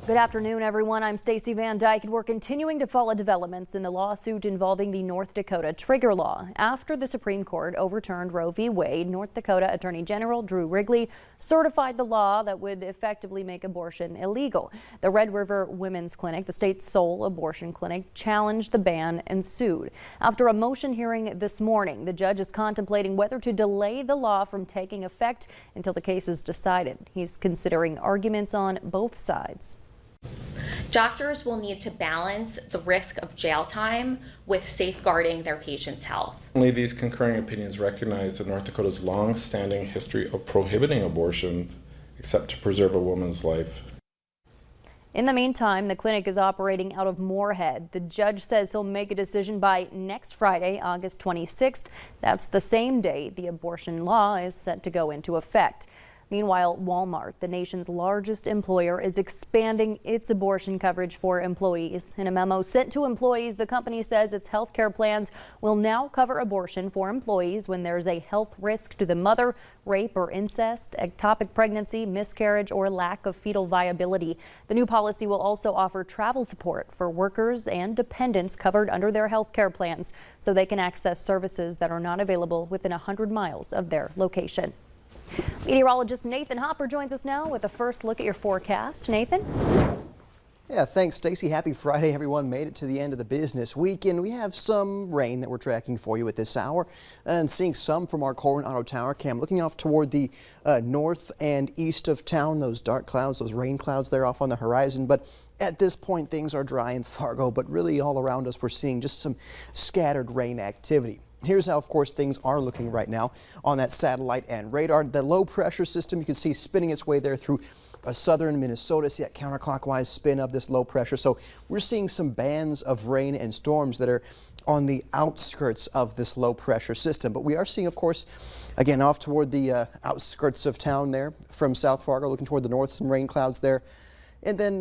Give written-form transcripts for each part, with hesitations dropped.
Good afternoon, everyone. I'm Stacey Van Dyke, and we're continuing to follow developments in the lawsuit involving the North Dakota trigger law. After the Supreme Court overturned Roe v. Wade, North Dakota Attorney General Drew Wrigley certified the law that would effectively make abortion illegal. The Red River Women's Clinic, the state's sole abortion clinic, challenged the ban and sued. After a motion hearing this morning, the judge is contemplating whether to delay the law from taking effect until the case is decided. He's considering arguments on both sides. Doctors will need to balance the risk of jail time with safeguarding their patients' health. Only these concurring opinions recognize that North Dakota's long-standing history of prohibiting abortion except to preserve a woman's life. In the meantime, the clinic is operating out of Moorhead. The judge says he'll make a decision by next Friday, August 26th. That's the same day the abortion law is set to go into effect. Meanwhile, Walmart, the nation's largest employer, is expanding its abortion coverage for employees. In a memo sent to employees, the company says its health care plans will now cover abortion for employees when there's a health risk to the mother, rape or incest, ectopic pregnancy, miscarriage, or lack of fetal viability. The new policy will also offer travel support for workers and dependents covered under their health care plans, so they can access services that are not available within 100 miles of their location. Meteorologist Nathan Hopper joins us now with a first look at your forecast. Nathan? Yeah, thanks, Stacey. Happy Friday, everyone. Made it to the end of the business week, and we have some rain that we're tracking for you at this hour and seeing some from our Corin Auto Tower cam. Looking off toward the north and east of town, those dark clouds, those rain clouds there off on the horizon. But at this point, things are dry in Fargo, but really all around us, we're seeing just some scattered rain activity. Here's how, of course, things are looking right now on that satellite and radar. The low pressure system you can see spinning its way there through southern Minnesota. See that counterclockwise spin of this low pressure. So we're seeing some bands of rain and storms that are on the outskirts of this low pressure system. But we are seeing, of course, again, off toward the outskirts of town there from South Fargo, looking toward the north, some rain clouds there. And then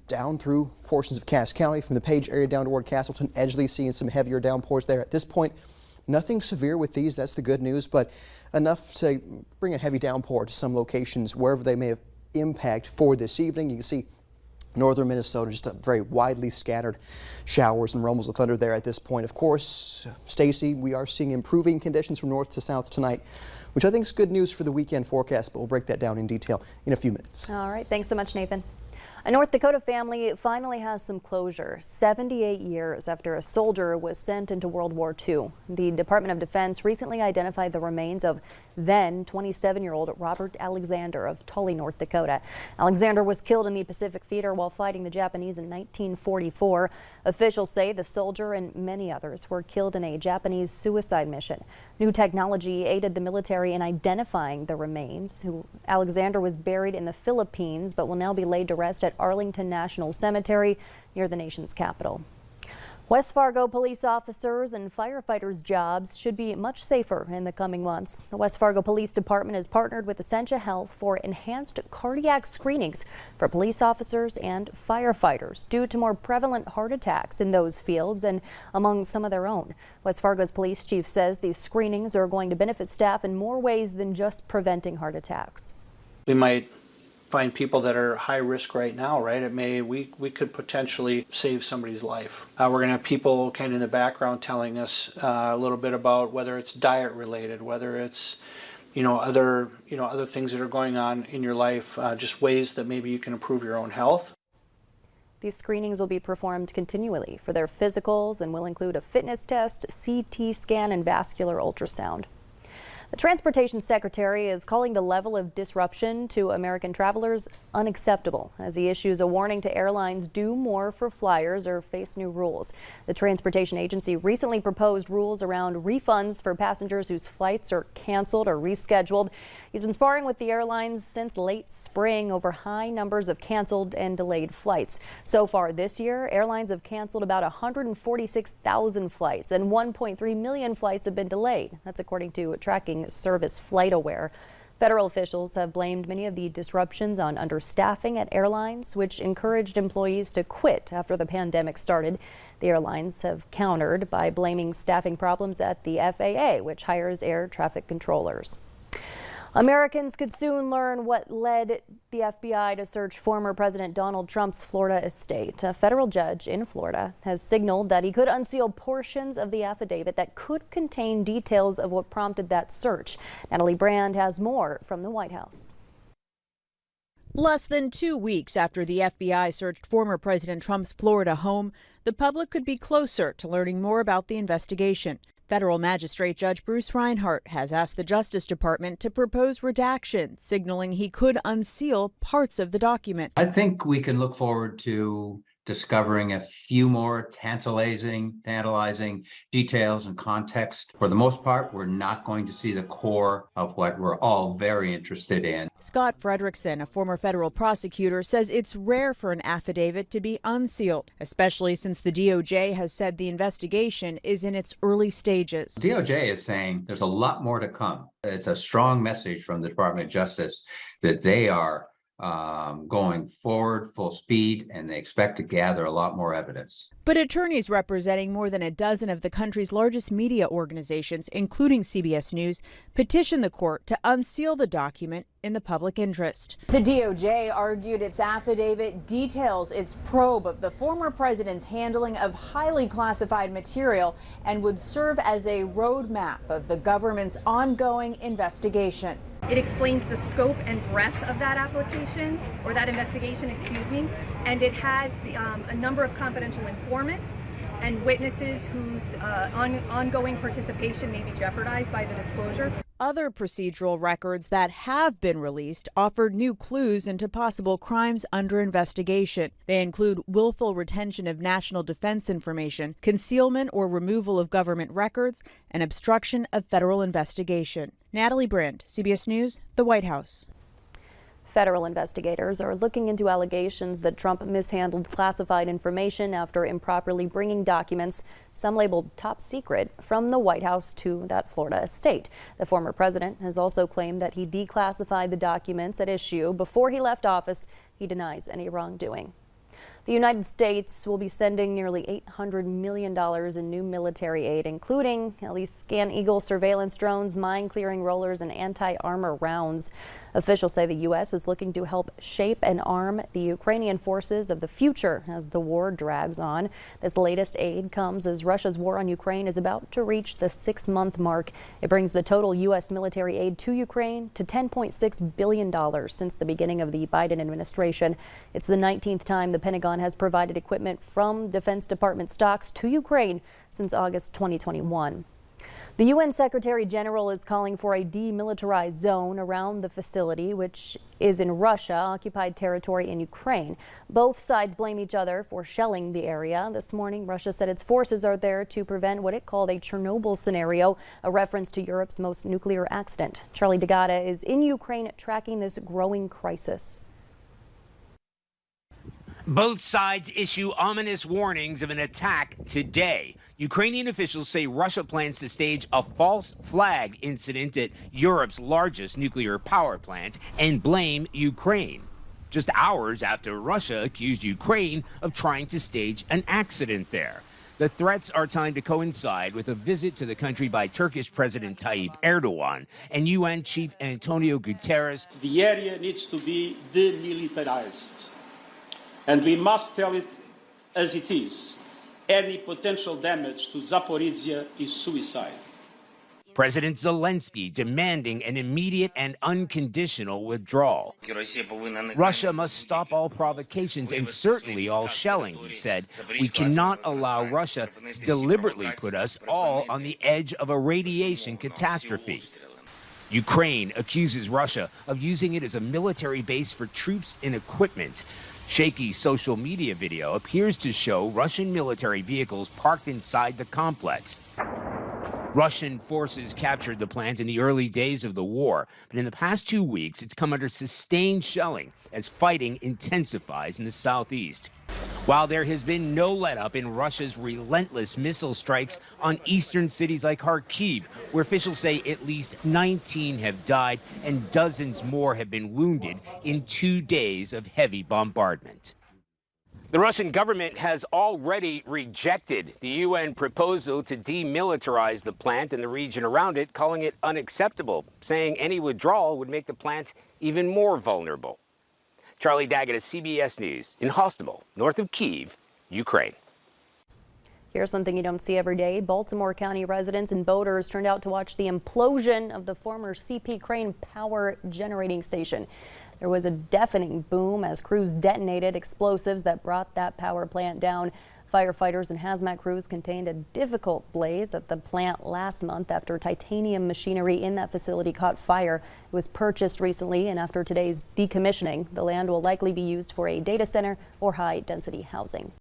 down through portions of Cass County from the Page area down toward Castleton, Edgeley, seeing some heavier downpours there. At this point, nothing severe with these, that's the good news, but enough to bring a heavy downpour to some locations wherever they may have impact for this evening. You can see northern Minnesota, just a very widely scattered showers and rumbles of thunder there at this point. Of course, Stacey, we are seeing improving conditions from north to south tonight, which I think is good news for the weekend forecast, but we'll break that down in detail in a few minutes. All right, thanks so much, Nathan. A North Dakota family finally has some closure 78 years after a soldier was sent into World War II. The Department of Defense recently identified the remains of then 27-year-old Robert Alexander of Tully, North Dakota. Alexander was killed in the Pacific Theater while fighting the Japanese in 1944. Officials say the soldier and many others were killed in a Japanese suicide mission. New technology aided the military in identifying the remains. Alexander was buried in the Philippines but will now be laid to rest at Arlington National Cemetery near the nation's capital. West Fargo police officers and firefighters' jobs should be much safer in the coming months. The West Fargo Police Department has partnered with Essentia Health for enhanced cardiac screenings for police officers and firefighters due to more prevalent heart attacks in those fields and among some of their own. West Fargo's police chief says these screenings are going to benefit staff in more ways than just preventing heart attacks. We might find people that are high risk right now, right? We could potentially save somebody's life. We're going to have people kind of in the background telling us a little bit about whether it's diet related, whether it's other things that are going on in your life, just ways that maybe you can improve your own health. These screenings will be performed continually for their physicals and will include a fitness test, CT scan, and vascular ultrasound. The Transportation Secretary is calling the level of disruption to American travelers unacceptable as he issues a warning to airlines do more for flyers or face new rules. The Transportation Agency recently proposed rules around refunds for passengers whose flights are canceled or rescheduled. He's been sparring with the airlines since late spring over high numbers of canceled and delayed flights. So far this year, airlines have canceled about 146,000 flights and 1.3 million flights have been delayed. That's according to tracking service FlightAware. Federal officials have blamed many of the disruptions on understaffing at airlines, which encouraged employees to quit after the pandemic started. The airlines have countered by blaming staffing problems at the FAA, which hires air traffic controllers. Americans could soon learn what led the FBI to search former President Donald Trump's Florida estate. A federal judge in Florida has signaled that he could unseal portions of the affidavit that could contain details of what prompted that search. Natalie Brand has more from the White House. Less than 2 weeks after the FBI searched former President Trump's Florida home, the public could be closer to learning more about the investigation. Federal Magistrate Judge Bruce Reinhart has asked the Justice Department to propose redactions, signaling he could unseal parts of the document. I think we can look forward to discovering a few more tantalizing details and context. For the most part, we're not going to see the core of what we're all very interested in. Scott Frederickson, a former federal prosecutor, says it's rare for an affidavit to be unsealed, especially since the DOJ has said the investigation is in its early stages. DOJ is saying there's a lot more to come. It's a strong message from the Department of Justice that they are going forward full speed, and they expect to gather a lot more evidence. But attorneys representing more than a dozen of the country's largest media organizations, including CBS News, petitioned the court to unseal the document in the public interest. The DOJ argued its affidavit details its probe of the former president's handling of highly classified material and would serve as a roadmap of the government's ongoing investigation. It explains the scope and breadth of that application, or that investigation, and it has a number of confidential informants and witnesses whose ongoing participation may be jeopardized by the disclosure. Other procedural records that have been released offered new clues into possible crimes under investigation. They include willful retention of national defense information, concealment or removal of government records, and obstruction of federal investigation. Natalie Brand, CBS News, the White House. Federal investigators are looking into allegations that Trump mishandled classified information after improperly bringing documents, some labeled top secret, from the White House to that Florida estate. The former president has also claimed that he declassified the documents at issue before he left office. He denies any wrongdoing. The United States will be sending nearly $800 million in new military aid, including at least Scan Eagle surveillance drones, mine-clearing rollers, and anti-armor rounds. Officials say the U.S. is looking to help shape and arm the Ukrainian forces of the future as the war drags on. This latest aid comes as Russia's war on Ukraine is about to reach the 6-month mark. It brings the total U.S. military aid to Ukraine to $10.6 billion since the beginning of the Biden administration. It's the 19th time the Pentagon has provided equipment from Defense Department stocks to Ukraine since August 2021. The UN Secretary General is calling for a demilitarized zone around the facility, which is in Russia-occupied territory in Ukraine. Both sides blame each other for shelling the area. This morning, Russia said its forces are there to prevent what it called a Chernobyl scenario, a reference to Europe's most nuclear accident. Charlie DeGata is in Ukraine tracking this growing crisis. Both sides issue ominous warnings of an attack today. Ukrainian officials say Russia plans to stage a false flag incident at Europe's largest nuclear power plant and blame Ukraine, just hours after Russia accused Ukraine of trying to stage an accident there. The threats are timed to coincide with a visit to the country by Turkish President Tayyip Erdogan and UN Chief Antonio Guterres. The area needs to be demilitarized. And we must tell it as it is. Any potential damage to Zaporizhia is suicide. President Zelensky demanding an immediate and unconditional withdrawal. Russia must stop all provocations and certainly all shelling, he said. We cannot allow Russia to deliberately put us all on the edge of a radiation catastrophe. Ukraine accuses Russia of using it as a military base for troops and equipment. Shaky social media video appears to show Russian military vehicles parked inside the complex. Russian forces captured the plant in the early days of the war, but in the past 2 weeks, it's come under sustained shelling as fighting intensifies in the southeast. While there has been no let-up in Russia's relentless missile strikes on eastern cities like Kharkiv, where officials say at least 19 have died and dozens more have been wounded in 2 days of heavy bombardment. The Russian government has already rejected the UN proposal to demilitarize the plant and the region around it, calling it unacceptable, saying any withdrawal would make the plant even more vulnerable. Charlie Daggett of CBS News in Hostomel, north of Kyiv, Ukraine. Here's something you don't see every day. Baltimore County residents and boaters turned out to watch the implosion of the former CP Crane power generating station. There was a deafening boom as crews detonated explosives that brought that power plant down. Firefighters and hazmat crews contained a difficult blaze at the plant last month after titanium machinery in that facility caught fire. It was purchased recently, and after today's decommissioning, the land will likely be used for a data center or high-density housing.